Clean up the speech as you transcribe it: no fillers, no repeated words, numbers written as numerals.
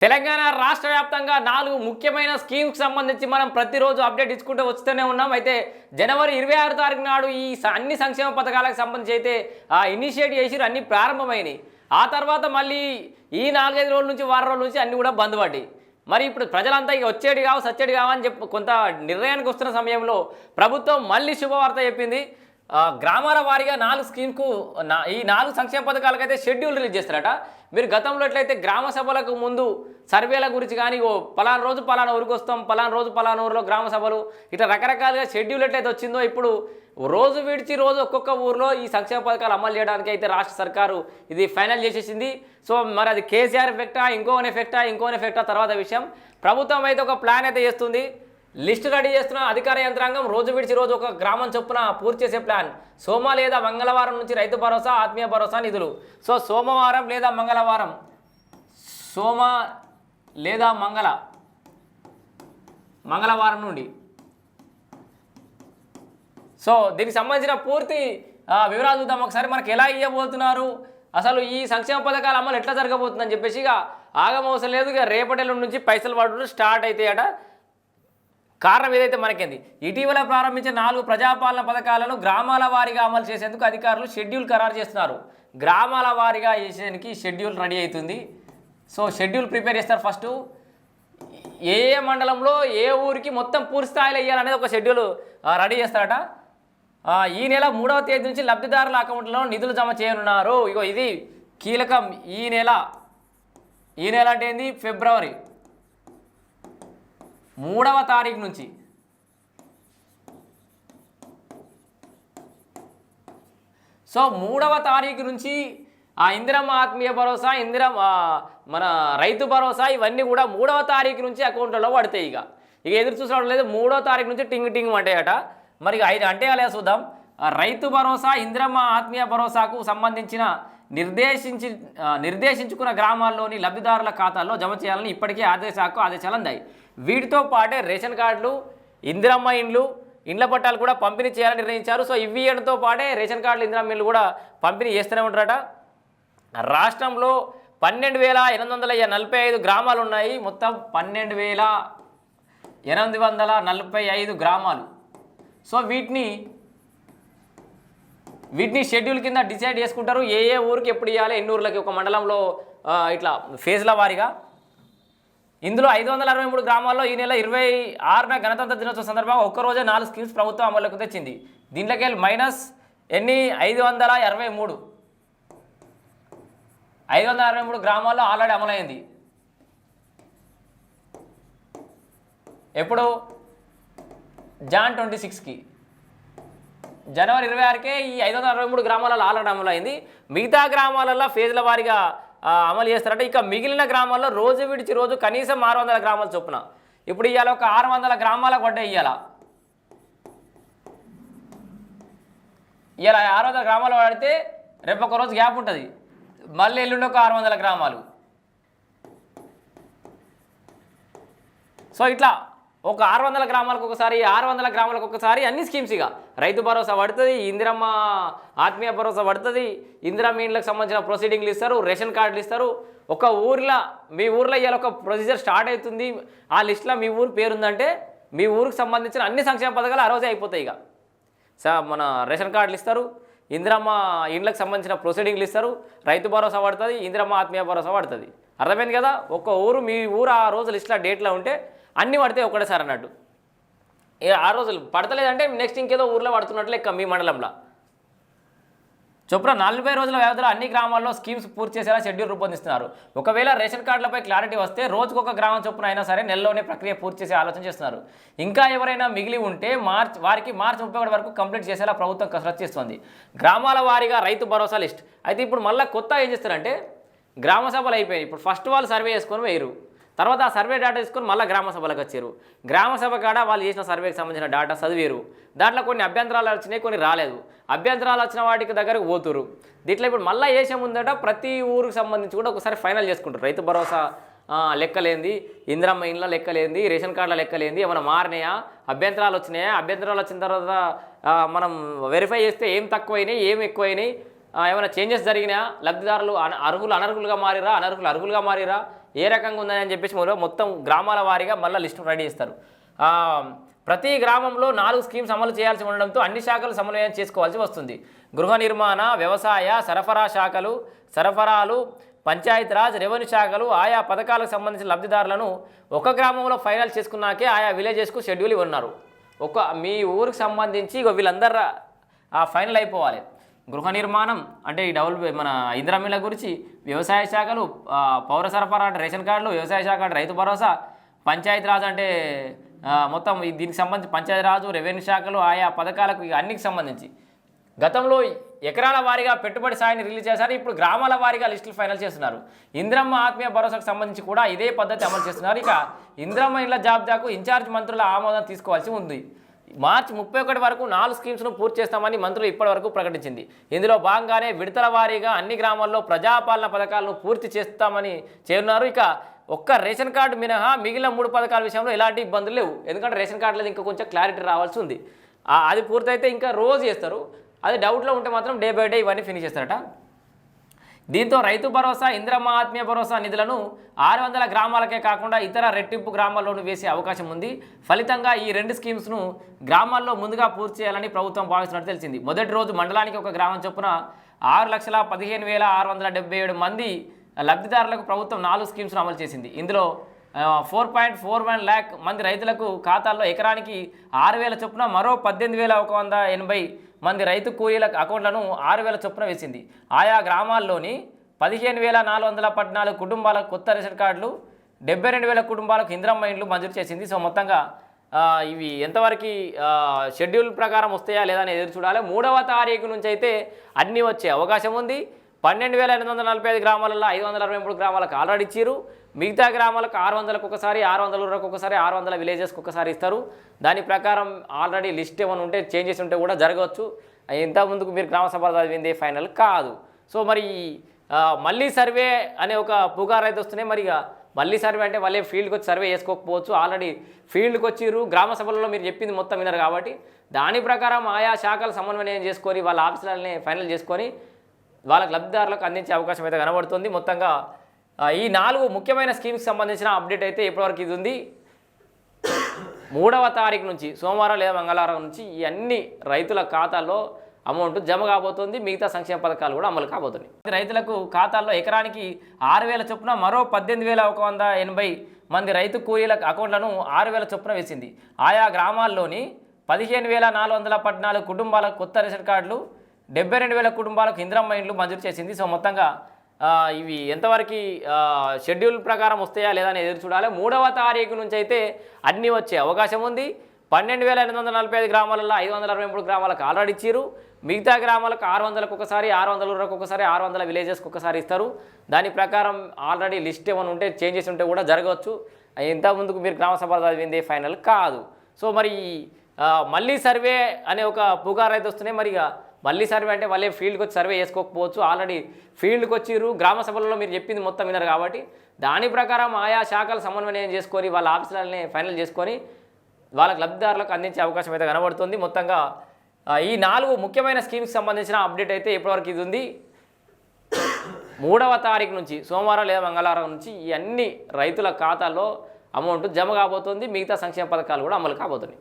తెలంగాణ రాష్ట్ర వ్యాప్తంగా 4 ముఖ్యమైన స్కీమ్కి సంబంధించి మనం ప్రతిరోజు అప్డేట్ ఇచ్చుకుంటూ వస్తూనే ఉన్నాం. అయితే జనవరి 26 తారీఖు నాడు ఈ అన్ని సంక్షేమ పథకాలకు సంబంధించి అయితే ఇనిషియేట్ చేసి అన్ని ప్రారంభమైనాయి. ఆ తర్వాత మళ్ళీ ఈ 4-5 రోజుల నుంచి వారం రోజుల నుంచి అన్నీ కూడా బంద్ పడ్డాయి. మరి ఇప్పుడు ప్రజలంతా ఇక వచ్చేది కావు సచ్చేది కావని చెప్పి కొంత నిర్ణయానికి వస్తున్న సమయంలో ప్రభుత్వం మళ్ళీ శుభవార్త చెప్పింది. గ్రామాల వారీగా 4 స్కీమ్కు ఈ 4 సంక్షేమ పథకాలకైతే షెడ్యూల్ రిలీజ్ చేస్తారట. మీరు గతంలో ఎట్లయితే గ్రామ సభలకు ముందు సర్వేల గురించి కానీ పలానా రోజు పలానా ఊరికి వస్తాం, పలానా రోజు పలానా ఊరిలో గ్రామ సభలు ఇట్లా రకరకాలుగా షెడ్యూల్ ఎట్లయితే వచ్చిందో ఇప్పుడు రోజు విడిచి రోజు ఒక్కొక్క ఊరిలో ఈ సంక్షేమ పథకాలు అమలు చేయడానికి అయితే రాష్ట్ర సర్కారు ఇది ఫైనల్ చేసేసింది. సో మరి అది కేసీఆర్ ఎఫెక్టా ఇంకోని ఎఫెక్టా తర్వాత విషయం. ప్రభుత్వం అయితే ఒక ప్లాన్ అయితే చేస్తుంది. లిస్ట్ రెడీ చేస్తున్న అధికార యంత్రాంగం రోజు విడిచి రోజు ఒక గ్రామం చొప్పున పూర్తి చేసే ప్లాన్. సోమ లేదా మంగళవారం నుంచి రైతు భరోసా ఆత్మీయ భరోసా నిధులు. సో సోమవారం లేదా మంగళవారం, సోమ లేదా మంగళవారం నుండి సో దీనికి సంబంధించిన పూర్తి వివరాలు చూద్దాం ఒకసారి. మనకు ఎలా ఇవ్వబోతున్నారు, అసలు ఈ సంక్షేమ పథకాల అమలు ఎట్లా జరగబోతుందని చెప్పేసి ఇక ఆగమవసరం లేదు. ఇక రేపటి నుంచి పైసలు పడుతూ స్టార్ట్ అవుతాయట. కారణం ఏదైతే మనకేంది, ఇటీవల ప్రారంభించిన 4 ప్రజాపాలన పథకాలను గ్రామాల వారీగా అమలు చేసేందుకు అధికారులు షెడ్యూల్ ఖరారు చేస్తున్నారు. గ్రామాల వారీగా చేసేందుకు షెడ్యూల్ రెడీ అవుతుంది. సో షెడ్యూల్ ప్రిపేర్ చేస్తారు. ఫస్ట్ ఏ మండలంలో ఏ ఊరికి మొత్తం పూర్తి స్థాయిలో ఇవ్వాలనేది ఒక షెడ్యూల్ రెడీ చేస్తారట. ఈ నెల 3వ తేదీ నుంచి లబ్ధిదారుల అకౌంట్లో నిధులు జమ చేయనున్నారు. ఇగో ఇది కీలకం. ఈ నెల అంటే ఏంది, ఫిబ్రవరి 3వ తారీఖు నుంచి సో 3వ తారీఖు నుంచి ఇందిరమ్మ ఆత్మీయ భరోసా, మన రైతు భరోసా ఇవన్నీ కూడా 3వ తారీఖు నుంచి అకౌంట్లలో పడతాయి. ఇక ఎదురు చూసడం లేదు. 3వ తారీఖు నుంచి టింగ్ అంటాయట. మరి 5 అంటే అలా చూద్దాం. రైతు భరోసా, ఇందిరమ్మ ఆత్మీయ భరోసాకు సంబంధించిన నిర్దేశించుకున్న గ్రామాల్లోని లబ్ధిదారుల ఖాతాల్లో జమ చేయాలని ఇప్పటికే ఆదేశాలు అందాయి. వీటితో పాటే రేషన్ కార్డులు, ఇందిరమ్మ ఇండ్ల పట్టాలు కూడా పంపిణీ చేయాలని నిర్ణయించారు. సో ఇవి ఇవ్వడంతో పాటే రేషన్ కార్డులు, ఇందిరమ్మ ఇండ్లు కూడా పంపిణీ చేస్తూనే ఉంటారట. రాష్ట్రంలో 12,845 గ్రామాలు ఉన్నాయి. మొత్తం 12,845 గ్రామాలు. సో వీటిని షెడ్యూల్ కింద డిసైడ్ చేసుకుంటారు. ఏ ఊరికి ఎప్పుడు ఇవ్వాలి, ఎన్ని ఊర్లకి, ఒక మండలంలో ఇట్లా ఫేజ్ల వారీగా. ఇందులో 563 గ్రామాల్లో ఈ నెల 26న గణతంత్ర దినోత్సవం సందర్భంగా ఒక్కరోజే 4 స్కీమ్స్ ప్రభుత్వం అమల్లోకి తెచ్చింది. దీంట్లోకి మైనస్ ఎన్ని 563 గ్రామాల్లో ఆల్రెడీ అమలైంది. ఎప్పుడు, జాన్ 26కి, జనవరి 26కే ఈ 563 గ్రామాలలో ఆల్రెడీ అమలైంది. మిగతా గ్రామాలలో ఫేజ్ల వారీగా అమలు చేస్తారంటే. ఇక మిగిలిన గ్రామాల్లో రోజు విడిచి రోజు కనీసం 600 గ్రామాల చొప్పున. ఇప్పుడు ఇవాళ ఒక 600 గ్రామాలకు పడ్డాయి. ఇవాళ 600 గ్రామాలు పడితే రేపు ఒక రోజు గ్యాప్ ఉంటుంది. మళ్ళీ ఎల్లుండి ఒక 600 గ్రామాలు. సో ఇట్లా ఒక 600 గ్రామాలకు ఒకసారి, 600 గ్రామాలకు ఒకసారి అన్ని స్కీమ్స్. ఇక రైతు భరోసా పడుతుంది, ఇందిరమ్మ ఆత్మీయ భరోసా పడుతుంది, ఇందిరమ్మ ఇండ్లకు సంబంధించిన ప్రొసీడింగ్లు ఇస్తారు, రేషన్ కార్డులు ఇస్తారు. ఒక ఊర్లో, మీ ఊర్లో ఇవాళ ఒక ప్రొసీజర్ స్టార్ట్ అవుతుంది. ఆ లిస్టులో మీ ఊరు పేరుందంటే మీ ఊరికి సంబంధించిన అన్ని సంక్షేమ పథకాలు ఆ రోజే అయిపోతాయి. ఇక మన రేషన్ కార్డులు ఇస్తారు, ఇందిరమ్మ ఇండ్లకు సంబంధించిన ప్రొసీడింగ్లు ఇస్తారు, రైతు భరోసా పడుతుంది, ఇందిరమ్మ ఆత్మీయ భరోసా పడుతుంది. అర్థమైంది కదా. ఒక ఊరు, మీ ఊరు ఆ రోజు లిస్టులో డేట్లో ఉంటే అన్నీ పడితే ఒకటేసారి అన్నట్టు. ఆ రోజులు పడతలేదంటే నెక్స్ట్ ఇంకేదో ఊర్లో పడుతున్నట్లు లెక్క. మీ మండలంలో చొప్పున 40 రోజుల వ్యవధిలో అన్ని గ్రామాల్లో స్కీమ్స్ పూర్తి చేసేలా షెడ్యూల్ రూపొందిస్తున్నారు. ఒకవేళ రేషన్ కార్డులపై క్లారిటీ వస్తే రోజుకొక గ్రామం చొప్పున అయినా సరే నెలలోనే ప్రక్రియ పూర్తి చేసే ఆలోచన చేస్తున్నారు. ఇంకా ఎవరైనా మిగిలి ఉంటే వారికి మార్చి 31 వరకు కంప్లీట్ చేసేలా ప్రభుత్వం కసరత్తు చేస్తుంది. గ్రామాల వారీగా రైతు భరోసా లిస్ట్. అయితే ఇప్పుడు మళ్ళీ కొత్త ఏం చేస్తారంటే, గ్రామ సభలు అయిపోయాయి. ఇప్పుడు ఫస్ట్ వాళ్ళు సర్వే చేసుకొని వేయరు, తర్వాత ఆ సర్వే డేటా తీసుకొని మళ్ళీ గ్రామ సభలకు వచ్చారు. గ్రామ సభ కాడ వాళ్ళు చేసిన సర్వేకి సంబంధించిన డేటా చదివారు. దాంట్లో కొన్ని అభ్యంతరాలు వచ్చినాయి, కొన్ని రాలేదు. అభ్యంతరాలు వచ్చిన వాటికి దగ్గరకు పోతురు. దీంట్లో ఇప్పుడు మళ్ళీ వేసే ముందట ప్రతి ఊరికి సంబంధించి కూడా ఒకసారి ఫైనల్ చేసుకుంటారు. రైతు భరోసా లెక్కలేంది, ఇందిరమ్మ ఇండ్ల లెక్కలేంది, రేషన్ కార్డుల లెక్కలేంది, ఏమైనా మారినాయా, అభ్యంతరాలు వచ్చినాయా, అభ్యంతరాలు వచ్చిన తర్వాత మనం వెరిఫై చేస్తే ఏం తక్కువైనాయి, ఏం ఎక్కువైనాయి, ఏమైనా చేంజెస్ జరిగినా, లబ్ధిదారులు అనర్హులుగా మారిరా, అనర్హులుగా మారిరా, ఏ రకంగా ఉందని చెప్పేసి మొత్తం గ్రామాల వారీగా మళ్ళీ లిస్టు రెడీ చేస్తారు. ప్రతి గ్రామంలో 4 స్కీమ్స్ అమలు చేయాల్సి ఉండడంతో అన్ని శాఖలు సమన్వయం చేసుకోవాల్సి వస్తుంది. గృహ నిర్మాణ, వ్యవసాయ, సరఫరా శాఖలు, సరఫరాలు, పంచాయతీరాజ్, రెవెన్యూ శాఖలు ఆయా పథకాలకు సంబంధించిన లబ్ధిదారులను ఒక గ్రామంలో ఫైనల్ చేసుకున్నాకే ఆయా విలేజెస్కు షెడ్యూల్ ఇవ్వన్నారు. మీ ఊరికి సంబంధించి వీళ్ళందరూ ఫైనల్ అయిపోవాలి. గృహ నిర్మాణం అంటే ఈ మన ఇందిరమ్మ గురించి, వ్యవసాయ శాఖలు, పౌర సరఫరా అంటే రేషన్ కార్డులు, వ్యవసాయ శాఖ అంటే రైతు భరోసా, పంచాయతీరాజ్ అంటే మొత్తం దీనికి సంబంధించి పంచాయతీరాజు, రెవెన్యూ శాఖలు ఆయా పథకాలకు అన్నికి సంబంధించి గతంలో ఎకరాల వారీగా పెట్టుబడి సాయాన్ని రిలీజ్ చేశారు. ఇప్పుడు గ్రామాల వారీగా లిస్టులు ఫైనల్ చేస్తున్నారు. ఇందిరమ్మ ఆత్మీయ భరోసాకు సంబంధించి కూడా ఇదే పద్ధతి అమలు చేస్తున్నారు. ఇక ఇందిరమ్మ ఇళ్ల జాబితాకు ఇన్ఛార్జ్ మంత్రుల ఆమోదం తీసుకోవాల్సి ఉంది. మార్చి 31 వరకు 4 స్కీమ్స్ను పూర్తి చేస్తామని మంత్రులు ఇప్పటివరకు ప్రకటించింది. ఇందులో భాగంగానే విడతల వారీగా అన్ని గ్రామాల్లో ప్రజాపాలన పథకాలను పూర్తి చేస్తామని చేరున్నారు. ఇక ఒక్క రేషన్ కార్డు మినహా మిగిలిన 3 పథకాల విషయంలో ఎలాంటి ఇబ్బందులు లేవు. ఎందుకంటే రేషన్ కార్డులో ఇంకా కొంచెం క్లారిటీ రావాల్సి ఉంది. అది పూర్తయితే ఇంకా రోజు చేస్తారు. అది డౌట్లో ఉంటే మాత్రం డే బై డే ఇవన్నీ ఫినిష్ చేస్తారట. దీంతో రైతు భరోసా, ఇందిరమ్మ ఆత్మీయ భరోసా నిధులను 600 గ్రామాలకే కాకుండా ఇతర రెట్టింపు గ్రామాల్లోనూ వేసే అవకాశం ఉంది. ఫలితంగా ఈ 2 స్కీమ్స్ను గ్రామాల్లో ముందుగా పూర్తి చేయాలని ప్రభుత్వం భావిస్తున్నట్టు తెలిసింది. మొదటి రోజు మండలానికి ఒక గ్రామం చొప్పున 6,15,677 మంది లబ్ధిదారులకు ప్రభుత్వం 4 స్కీమ్స్ను అమలు చేసింది. ఇందులో 4.41 lakh మంది రైతులకు ఖాతాల్లో ఎకరానికి 6,000 చొప్పున, మరో 18,180 మంది రైతు కూలీల అకౌంట్లను 6,000 చొప్పున వేసింది. ఆయా గ్రామాల్లోని 15,414 కుటుంబాలకు కొత్త రేషన్ కార్డులు, 72,000 కుటుంబాలకు ఇందిరమ్మ ఇండ్లు మంజూరు చేసింది. సో మొత్తంగా ఇవి ఎంతవరకు షెడ్యూల్ ప్రకారం వస్తాయా లేదా అని ఎదురు చూడాలి. 3వ తారీఖు నుంచి అయితే అన్నీ వచ్చే అవకాశం ఉంది. 12,845 గ్రామాలలో 563 గ్రామాలకు ఆల్రెడీ ఇచ్చారు. మిగతా గ్రామాలకు 600కు ఒకసారి, 600 ఊరికి ఒకసారి, 600 విలేజెస్కి ఒకసారి ఇస్తారు. దాని ప్రకారం ఆల్రెడీ లిస్ట్ ఏమైనా ఉంటే చేంజెస్ ఉంటే కూడా జరగవచ్చు. ఇంతకుముందుకు మీరు గ్రామ సభ చదివింది ఫైనల్ కాదు. సో మరి మళ్ళీ సర్వే అనే ఒక పుకారు అయితే వస్తున్నాయి. మరి మళ్ళీ సర్వే అంటే మళ్ళీ ఫీల్డ్కి వచ్చి సర్వే చేసుకోకపోవచ్చు. ఆల్రెడీ ఫీల్డ్కి వచ్చిర్రు, గ్రామ సభలలో మీరు చెప్పింది మొత్తం విన్నారు కాబట్టి దాని ప్రకారం ఆయా శాఖలు సమన్వయం చేసుకొని వాళ్ళ ఆఫీసులని ఫైనల్ చేసుకొని వాళ్ళకి లబ్ధిదారులకు అందించే అవకాశం అయితే కనబడుతుంది. మొత్తంగా ఈ 4 ముఖ్యమైన స్కీమ్కి సంబంధించిన అప్డేట్ అయితే ఇప్పటివరకు ఇది ఉంది. 3వ తారీఖు నుంచి సోమవారం లేదా మంగళవారం నుంచి ఈ అన్ని రైతుల ఖాతాల్లో అమౌంట్ జమ కాబోతుంది. మిగతా సంక్షేమ పథకాలు కూడా అమలు కాబోతున్నాయి. రైతులకు ఖాతాల్లో ఎకరానికి 6,000 చొప్పున, మరో 18,180 మంది రైతు కూలీల అకౌంట్లను 6,000 చొప్పున వేసింది. ఆయా గ్రామాల్లోని 15,414 కుటుంబాలకు కొత్త రేషన్ కార్డులు, 72,000 కుటుంబాలకు ఇందిరమ్మ ఇండ్లు మంజూరు చేసింది. సో మొత్తంగా ఇవి ఎంతవరకు షెడ్యూల్ ప్రకారం వస్తాయా లేదా అని ఎదురు చూడాలి. 3వ తారీఖు నుంచి అయితే అన్నీ వచ్చే అవకాశం ఉంది. 12,845 గ్రామాలలో 563 గ్రామాలకు ఆల్రెడీ ఇచ్చారు. మిగతా గ్రామాలకు 600కు ఒకసారి, 600 ఊరికి ఒకసారి, 600 విలేజెస్కి ఒకసారి ఇస్తారు. దాని ప్రకారం ఆల్రెడీ లిస్ట్ ఏమైనా ఉంటే చేంజెస్ ఉంటే కూడా జరగవచ్చు. ఇంతకుముందుకు మీరు గ్రామ సభ చదివింది ఫైనల్ కాదు. సో మరి మళ్ళీ సర్వే అనే ఒక పుకారు అయితే వస్తున్నాయి. మరి మళ్ళీ సర్వే అంటే మళ్ళీ ఫీల్డ్కి వచ్చి సర్వే చేసుకోకపోవచ్చు. ఆల్రెడీ ఫీల్డ్కి వచ్చిర్రు, గ్రామ సభలలో మీరు చెప్పింది మొత్తం విన్నారు కాబట్టి దాని ప్రకారం ఆయా శాఖలు సమన్వయం చేసుకొని వాళ్ళ ఆఫీసులని ఫైనల్ చేసుకొని వాళ్ళకి లబ్ధిదారులకు అందించే అవకాశం అయితే కనబడుతుంది. మొత్తంగా ఈ 4 ముఖ్యమైన స్కీమ్కి సంబంధించిన అప్డేట్ అయితే ఇప్పటివరకు ఇది ఉంది. 3వ తారీఖు నుంచి సోమవారం లేదా మంగళవారం నుంచి ఈ అన్ని రైతుల ఖాతాల్లో అమౌంట్ జమ కాబోతుంది. మిగతా సంక్షేమ పథకాలు కూడా అమలు కాబోతున్నాయి.